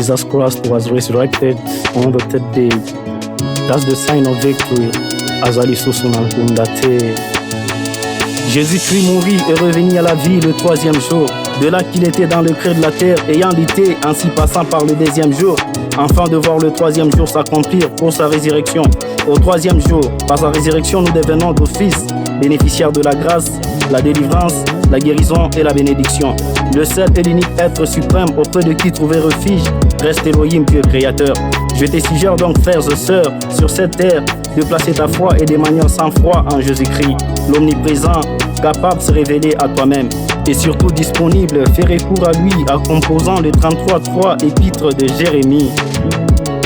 Jesus Christ was resurrected on the third day. That's the sign of victory. Azali Sosunankumdate. Jésus-Christ mourit et revenu à la vie le troisième jour. De là qu'il était dans le creux de la terre, ayant lutté, ainsi passant par le deuxième jour, afin de voir le troisième jour s'accomplir pour sa résurrection. Au troisième jour, par sa résurrection, nous devenons d'office bénéficiaires de la grâce, la délivrance, la guérison et la bénédiction. Le seul et l'unique être suprême auprès de qui trouver refuge reste Elohim, Dieu créateur. Je te suggère donc, frères et sœurs, sur cette terre, de placer ta foi et de manière sans froid en Jésus-Christ, l'omniprésent, capable de se révéler à toi-même. Et surtout disponible, fais recours à lui en composant le 33.3 épître de Jérémie.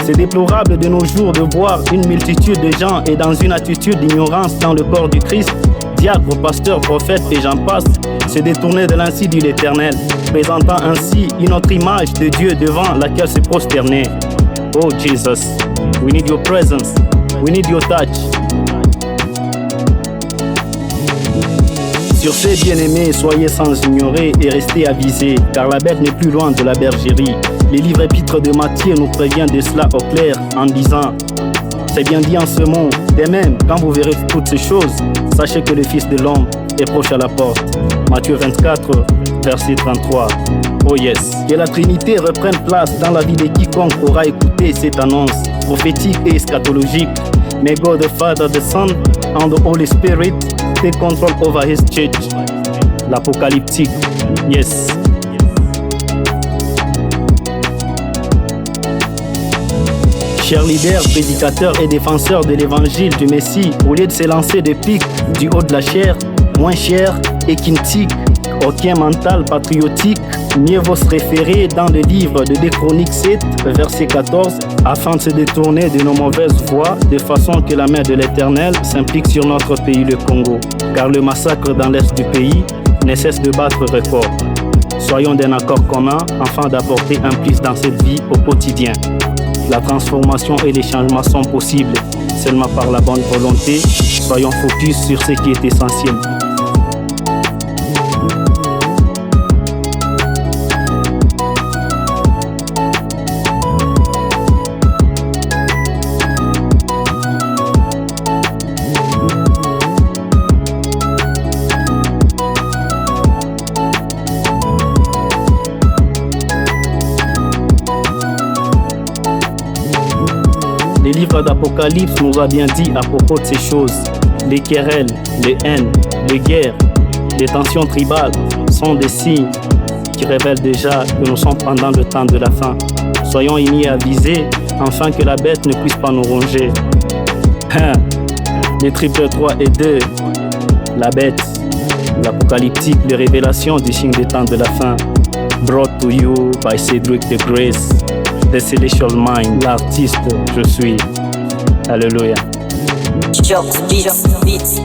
C'est déplorable de nos jours de voir une multitude de gens et dans une attitude d'ignorance dans le corps du Christ, diacres, pasteurs, prophètes et j'en passe, se détourner de l'ainsi dit l'Éternel, présentant ainsi une autre image de Dieu devant laquelle se prosterner. Oh Jesus, we need your presence, we need your touch. Sur ces bien-aimés, soyez sans ignorer et restez avisés, car la bête n'est plus loin de la bergerie. Le livre épître de Matthieu nous prévient de cela au clair en disant: c'est bien dit en ce monde, de même, quand vous verrez toutes ces choses, sachez que le Fils de l'homme est proche à la porte. Matthieu 24, verset 33. Oh yes. Que la Trinité reprenne place dans la vie de quiconque aura écouté cette annonce prophétique et eschatologique. May God the Father, the Son, and the Holy Spirit take control over His church. L'apocalyptique. Yes. Chers leaders, prédicateurs et défenseurs de l'évangile du Messie, au lieu de se lancer des pics du haut de la chair, moins cher et quintique, aucun mental patriotique, mieux vaut se référer dans le livre de 2 Chroniques 7, verset 14, afin de se détourner de nos mauvaises voies, de façon que la main de l'Éternel s'implique sur notre pays, le Congo. Car le massacre dans l'est du pays ne cesse de battre record. Soyons d'un accord commun afin d'apporter un plus dans cette vie au quotidien. La transformation et les changements sont possibles seulement par la bonne volonté. Soyons focus sur ce qui est essentiel. Le livre d'Apocalypse nous a bien dit à propos de ces choses. Les querelles, les haines, les guerres, les tensions tribales sont des signes qui révèlent déjà que nous sommes pendant le temps de la fin. Soyons unis et avisés, afin que la bête ne puisse pas nous ronger. Les triple 3 et 2, la bête, l'apocalyptique, les révélations des signes des temps de la fin. Brought to you by Cedric the Grace. The Celestial Mind, l'artiste je suis. Alléluia. Jokes, beats.